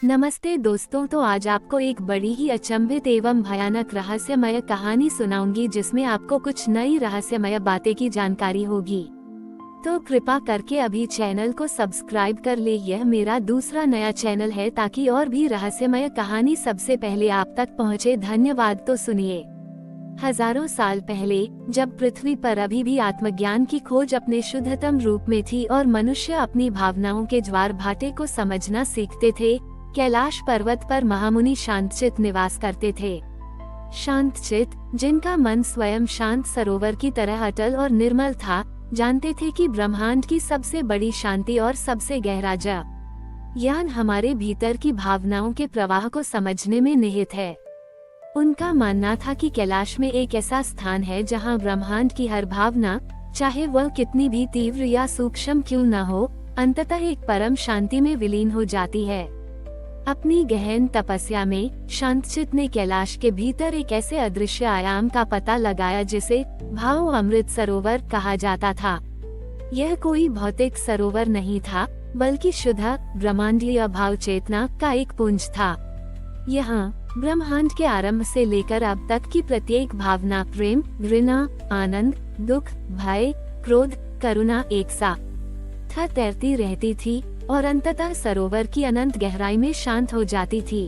नमस्ते दोस्तों, तो आज आपको एक बड़ी ही अचंभित एवं भयानक रहस्यमय कहानी सुनाऊंगी जिसमें आपको कुछ नई रहस्यमय बातें की जानकारी होगी। तो कृपा करके अभी चैनल को सब्सक्राइब कर ले। यह मेरा दूसरा नया चैनल है ताकि और भी रहस्यमय कहानी सबसे पहले आप तक पहुंचे। धन्यवाद। तो सुनिए। हजारों साल पहले, जब पृथ्वी पर अभी भी आत्मज्ञान की खोज अपने शुद्धतम रूप में थी और मनुष्य अपनी भावनाओं के ज्वार भाटे को समझना सीखते थे, कैलाश पर्वत पर महामुनि शांतचित निवास करते थे। शांतचित, जिनका मन स्वयं शांत सरोवर की तरह अटल और निर्मल था, जानते थे कि ब्रह्मांड की सबसे बड़ी शांति और सबसे गहरा ज्ञान हमारे भीतर की भावनाओं के प्रवाह को समझने में निहित है। उनका मानना था कि कैलाश में एक ऐसा स्थान है जहां ब्रह्मांड की हर भावना, चाहे वह कितनी भी तीव्र या सूक्ष्म क्यों न हो, अंततः एक परम शांति में विलीन हो जाती है। अपनी गहन तपस्या में शांतचित ने कैलाश के भीतर एक ऐसे अदृश्य आयाम का पता लगाया जिसे भाव अमृत सरोवर कहा जाता था। यह कोई भौतिक सरोवर नहीं था, बल्कि शुद्ध ब्रह्मांडीय भाव चेतना का एक पुंज था। यहाँ ब्रह्मांड के आरंभ से लेकर अब तक की प्रत्येक भावना, प्रेम, घृणा, आनंद, दुख, भय, क्रोध, करुणा एक साथ तैरती रहती थी और अंततः सरोवर की अनंत गहराई में शांत हो जाती थी।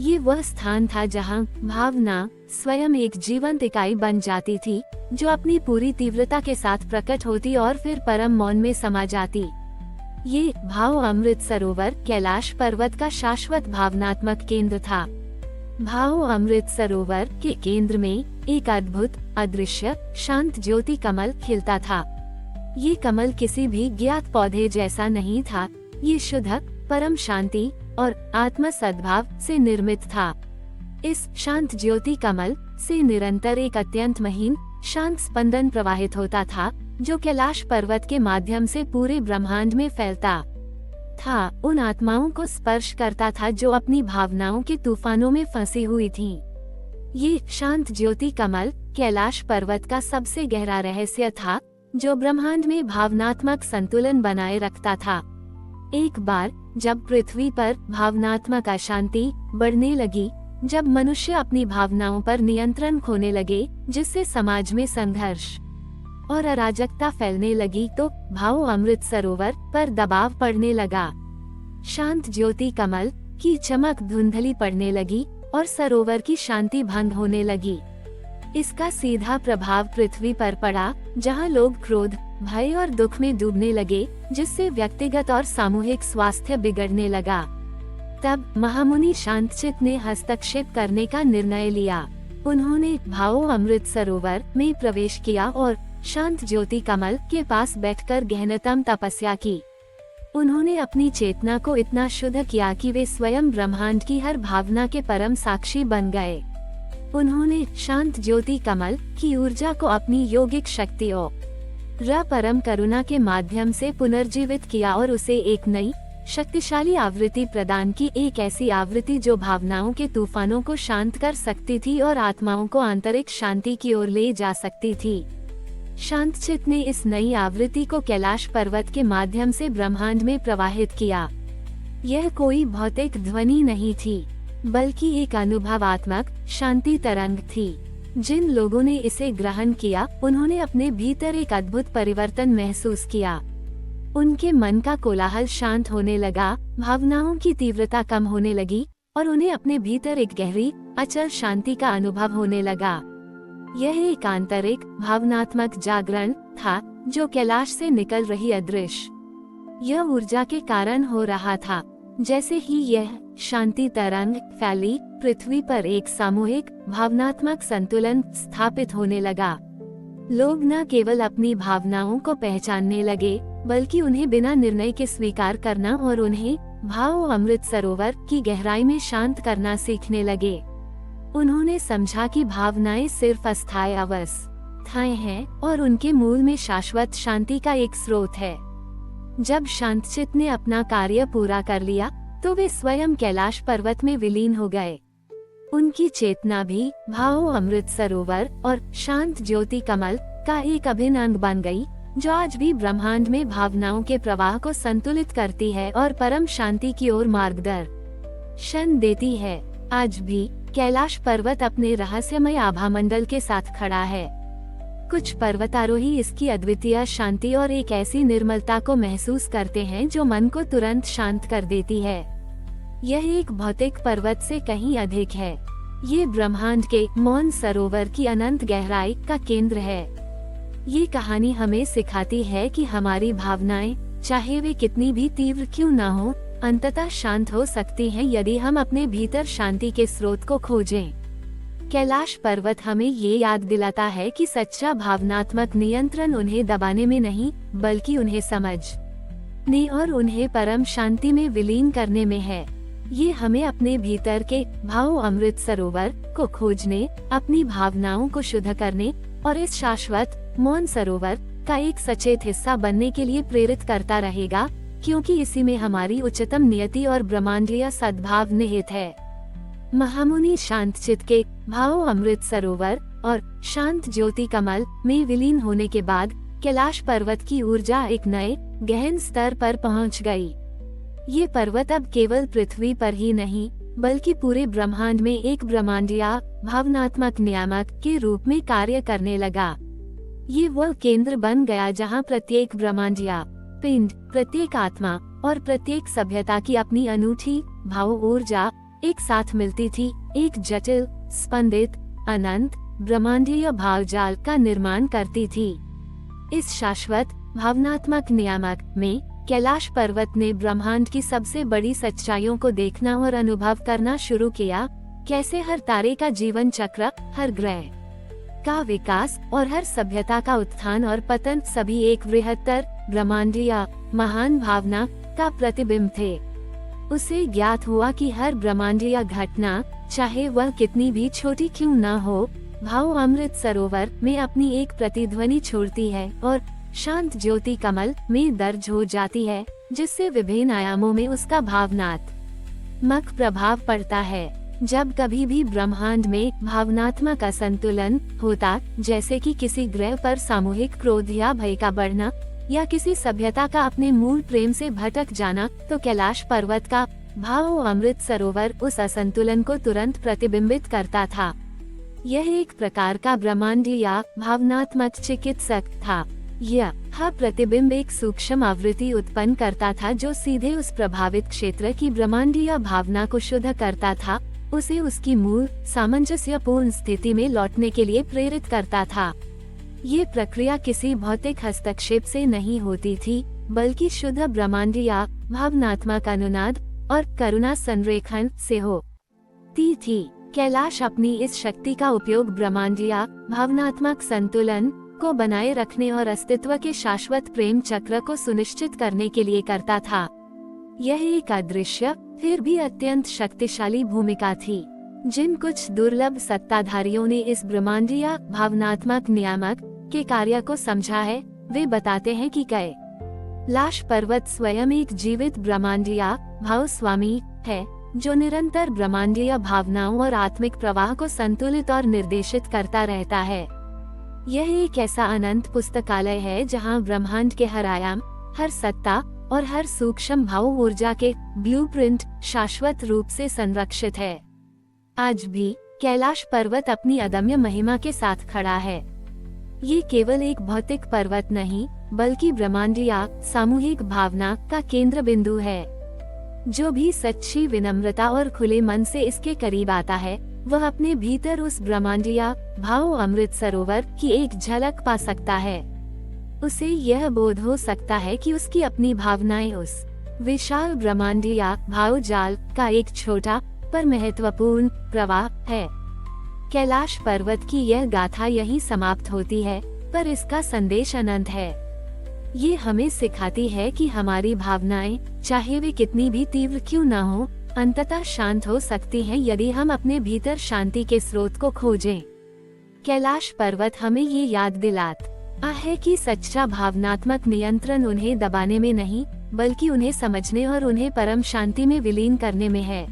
ये वह स्थान था जहाँ भावना स्वयं एक जीवंत इकाई बन जाती थी, जो अपनी पूरी तीव्रता के साथ प्रकट होती और फिर परम मौन में समा जाती। ये भाव अमृत सरोवर कैलाश पर्वत का शाश्वत भावनात्मक केंद्र था। भाव अमृत सरोवर के केंद्र में एक अद्भुत, अदृश्य, शांत ज्योति कमल खिलता था। ये कमल किसी भी ज्ञात पौधे जैसा नहीं था। ये शुद्ध, परम शांति और आत्म सद्भाव से निर्मित था। इस शांत ज्योति कमल से निरंतर एक अत्यंत महीन, शांत स्पंदन प्रवाहित होता था, जो कैलाश पर्वत के माध्यम से पूरे ब्रह्मांड में फैलता था, उन आत्माओं को स्पर्श करता था जो अपनी भावनाओं के तूफानों में फंसी हुई थीं। ये शांत ज्योति कमल कैलाश पर्वत का सबसे गहरा रहस्य था, जो ब्रह्मांड में भावनात्मक संतुलन बनाए रखता था। एक बार जब पृथ्वी पर भावनात्मक अशांति बढ़ने लगी, जब मनुष्य अपनी भावनाओं पर नियंत्रण खोने लगे, जिससे समाज में संघर्ष और अराजकता फैलने लगी, तो भाव अमृत सरोवर पर दबाव पड़ने लगा। शांत ज्योति कमल की चमक धुंधली पड़ने लगी और सरोवर की शांति भंग होने लगी। इसका सीधा प्रभाव पृथ्वी पर पड़ा, जहां लोग क्रोध, भय और दुख में डूबने लगे, जिससे व्यक्तिगत और सामूहिक स्वास्थ्य बिगड़ने लगा। तब महामुनि शांतचित ने हस्तक्षेप करने का निर्णय लिया। उन्होंने भाव अमृत सरोवर में प्रवेश किया और शांत ज्योति कमल के पास बैठकर गहनतम तपस्या की। उन्होंने अपनी चेतना को इतना शुद्ध किया कि वे स्वयं ब्रह्मांड की हर भावना के परम साक्षी बन गए। उन्होंने शांत ज्योति कमल की ऊर्जा को अपनी योगिक शक्ति और परम करुणा के माध्यम से पुनर्जीवित किया और उसे एक नई, शक्तिशाली आवृत्ति प्रदान की, एक ऐसी आवृत्ति जो भावनाओं के तूफानों को शांत कर सकती थी और आत्माओं को आंतरिक शांति की ओर ले जा सकती थी। शांतचित ने इस नई आवृत्ति को कैलाश पर्वत के माध्यम से ब्रह्मांड में प्रवाहित किया। यह कोई भौतिक ध्वनि नहीं थी, बल्कि एक अनुभवात्मक शांति तरंग थी। जिन लोगों ने इसे ग्रहण किया, उन्होंने अपने भीतर एक अद्भुत परिवर्तन महसूस किया। उनके मन का कोलाहल शांत होने लगा, भावनाओं की तीव्रता कम होने लगी और उन्हें अपने भीतर एक गहरी, अचल शांति का अनुभव होने लगा। यह एक आंतरिक भावनात्मक जागरण था, जो कैलाश से निकल रही अदृश्य यह ऊर्जा के कारण हो रहा था। जैसे ही यह शांति तरंग फैली, पृथ्वी पर एक सामूहिक भावनात्मक संतुलन स्थापित होने लगा। लोग न केवल अपनी भावनाओं को पहचानने लगे, बल्कि उन्हें बिना निर्णय के स्वीकार करना और उन्हें भाव अमृत सरोवर की गहराई में शांत करना सीखने लगे। उन्होंने समझा कि भावनाएं सिर्फ अस्थायी अवस्थाएं हैं और उनके मूल में शाश्वत शांति का एक स्रोत है। जब शांतचित ने अपना कार्य पूरा कर लिया, तो वे स्वयं कैलाश पर्वत में विलीन हो गए। उनकी चेतना भी भाव अमृत सरोवर और शांत ज्योति कमल का एक अभिन्न अंग बन गई, जो आज भी ब्रह्मांड में भावनाओं के प्रवाह को संतुलित करती है और परम शांति की ओर मार्गदर्शन क्षण देती है। आज भी कैलाश पर्वत अपने रहस्यमय आभामंडल के साथ खड़ा है। कुछ पर्वतारोही इसकी अद्वितीय शांति और एक ऐसी निर्मलता को महसूस करते हैं जो मन को तुरंत शांत कर देती है। यह एक भौतिक पर्वत से कहीं अधिक है। ये ब्रह्मांड के मौन सरोवर की अनंत गहराई का केंद्र है। ये कहानी हमें सिखाती है कि हमारी भावनाएं, चाहे वे कितनी भी तीव्र क्यों न हो, अंततः शांत हो सकती हैं यदि हम अपने भीतर शांति के स्रोत को खोजें। कैलाश पर्वत हमें ये याद दिलाता है कि सच्चा भावनात्मक नियंत्रण उन्हें दबाने में नहीं, बल्कि उन्हें समझने और उन्हें परम शांति में विलीन करने में है। ये हमें अपने भीतर के भाव अमृत सरोवर को खोजने, अपनी भावनाओं को शुद्ध करने और इस शाश्वत मौन सरोवर का एक सचेत हिस्सा बनने के लिए प्रेरित करता रहेगा, क्योंकि इसी में हमारी उच्चतम नियति और ब्रह्मांडीय सद्भाव निहित है। महामुनि शांत चित्त के भाव अमृत सरोवर और शांत ज्योति कमल में विलीन होने के बाद कैलाश पर्वत की ऊर्जा एक नए गहन स्तर पर पहुंच गई। ये पर्वत अब केवल पृथ्वी पर ही नहीं, बल्कि पूरे ब्रह्मांड में एक ब्रह्मांडीय भावनात्मक नियामक के रूप में कार्य करने लगा। ये वह केंद्र बन गया जहां प्रत्येक ब्रह्मांडीय पिंड, प्रत्येक आत्मा और प्रत्येक सभ्यता की अपनी अनूठी भाव ऊर्जा एक साथ मिलती थी, एक जटिल, स्पंदित, अनंत ब्रह्मांडीय भावजाल का निर्माण करती थी। इस शाश्वत भावनात्मक नियामक में कैलाश पर्वत ने ब्रह्मांड की सबसे बड़ी सच्चाइयों को देखना और अनुभव करना शुरू किया। कैसे हर तारे का जीवन चक्र, हर ग्रह का विकास और हर सभ्यता का उत्थान और पतन सभी एक बृहत्तर ब्रह्मांडीय महान भावना का प्रतिबिंब थे। उसे ज्ञात हुआ कि हर ब्रह्मांडीय घटना, चाहे वह कितनी भी छोटी क्यों न हो, भाव अमृत सरोवर में अपनी एक प्रतिध्वनि छोड़ती है और शांत ज्योति कमल में दर्ज हो जाती है, जिससे विभिन्न आयामों में उसका भावनात्मक प्रभाव पड़ता है। जब कभी भी ब्रह्मांड में भावनात्मक असंतुलन होता, जैसे कि किसी ग्रह पर सामूहिक क्रोध या भय का बढ़ना या किसी सभ्यता का अपने मूल प्रेम से भटक जाना, तो कैलाश पर्वत का भाव अमृत सरोवर उस असंतुलन को तुरंत प्रतिबिंबित करता था। यह एक प्रकार का ब्रह्मांडीय भावनात्मक चिकित्सक था। यह प्रतिबिंब एक सूक्ष्म आवृत्ति उत्पन्न करता था जो सीधे उस प्रभावित क्षेत्र की ब्रह्मांडीय भावना को शुद्ध करता था, उसे उसकी मूल सामंजस्यपूर्ण स्थिति में लौटने के लिए प्रेरित करता था। ये प्रक्रिया किसी भौतिक हस्तक्षेप से नहीं होती थी, बल्कि शुद्ध ब्रह्मांडीय भावनात्मक अनुनाद और करुणा संरेखन से होती थी। कैलाश अपनी इस शक्ति का उपयोग ब्रह्मांडीय भावनात्मक संतुलन को बनाए रखने और अस्तित्व के शाश्वत प्रेम चक्र को सुनिश्चित करने के लिए करता था। यह एक अदृश्य फिर भी अत्यंत शक्तिशाली भूमिका थी। जिन कुछ दुर्लभ सत्ताधारियों ने इस ब्रह्मांडीय भावनात्मक नियामक के कार्य को समझा है, वे बताते हैं कि कैलाश पर्वत स्वयं एक जीवित ब्रह्मांडीय भाव स्वामी है, जो निरंतर ब्रह्मांडीय भावनाओं और आत्मिक प्रवाह को संतुलित और निर्देशित करता रहता है। यह एक ऐसा अनंत पुस्तकालय है जहां ब्रह्मांड के हर आयाम, हर सत्ता और हर सूक्ष्म भाव ऊर्जा के ब्लूप्रिंट शाश्वत रूप से संरक्षित है। आज भी कैलाश पर्वत अपनी अदम्य महिमा के साथ खड़ा है। ये केवल एक भौतिक पर्वत नहीं, बल्कि ब्रह्मांडीय सामूहिक भावना का केंद्र बिंदु है। जो भी सच्ची विनम्रता और खुले मन से इसके करीब आता है, वह अपने भीतर उस ब्रह्मांडीय भाव अमृत सरोवर की एक झलक पा सकता है। उसे यह बोध हो सकता है कि उसकी अपनी भावनाएं उस विशाल ब्रह्मांडीय भावजाल का एक छोटा पर महत्वपूर्ण प्रवाह है। कैलाश पर्वत की यह गाथा यहीं समाप्त होती है, पर इसका संदेश अनंत है। ये हमें सिखाती है कि हमारी भावनाएं, चाहे वे कितनी भी तीव्र क्यों न हो, अंततः शांत हो सकती हैं यदि हम अपने भीतर शांति के स्रोत को खोजें। कैलाश पर्वत हमें ये याद दिलाता है कि सच्चा भावनात्मक नियंत्रण उन्हें दबाने में नहीं, बल्कि उन्हें समझने और उन्हें परम शांति में विलीन करने में है।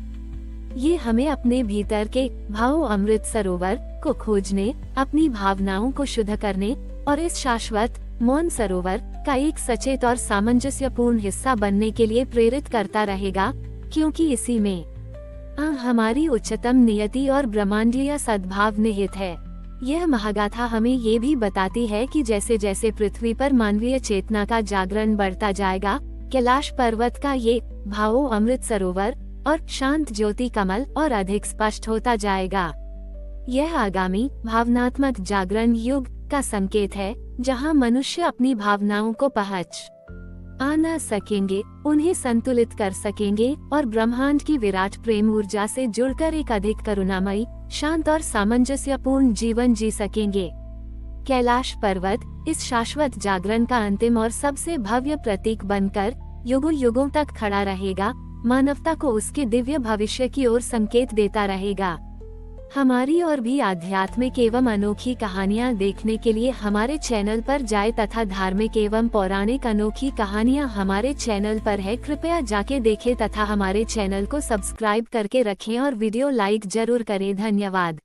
ये हमें अपने भीतर के भाव अमृत सरोवर को खोजने, अपनी भावनाओं को शुद्ध करने और इस शाश्वत मौन सरोवर का एक सचेत और सामंजस्यपूर्ण हिस्सा बनने के लिए प्रेरित करता रहेगा, क्योंकि इसी में हमारी उच्चतम नियति और ब्रह्मांडीय सद्भाव निहित है। यह महागाथा हमें ये भी बताती है कि जैसे जैसे पृथ्वी पर मानवीय चेतना का जागरण बढ़ता जाएगा, कैलाश पर्वत का ये भावो अमृत सरोवर और शांत ज्योति कमल और अधिक स्पष्ट होता जाएगा। यह आगामी भावनात्मक जागरण युग का संकेत है, जहां मनुष्य अपनी भावनाओं को पहच आ सकेंगे, उन्हें संतुलित कर सकेंगे और ब्रह्मांड की विराट प्रेम ऊर्जा से जुड़कर एक अधिक करुणामयी, शांत और सामंजस्यपूर्ण जीवन जी सकेंगे। कैलाश पर्वत इस शाश्वत जागरण का अंतिम और सबसे भव्य प्रतीक बनकर युगों युगों तक खड़ा रहेगा, मानवता को उसके दिव्य भविष्य की ओर संकेत देता रहेगा। हमारी और भी आध्यात्मिक एवं अनोखी कहानियाँ देखने के लिए हमारे चैनल पर जाएं तथा धार्मिक एवं पौराणिक अनोखी कहानियाँ हमारे चैनल पर है, कृपया जाके देखें तथा हमारे चैनल को सब्सक्राइब करके रखें और वीडियो लाइक जरूर करें। धन्यवाद।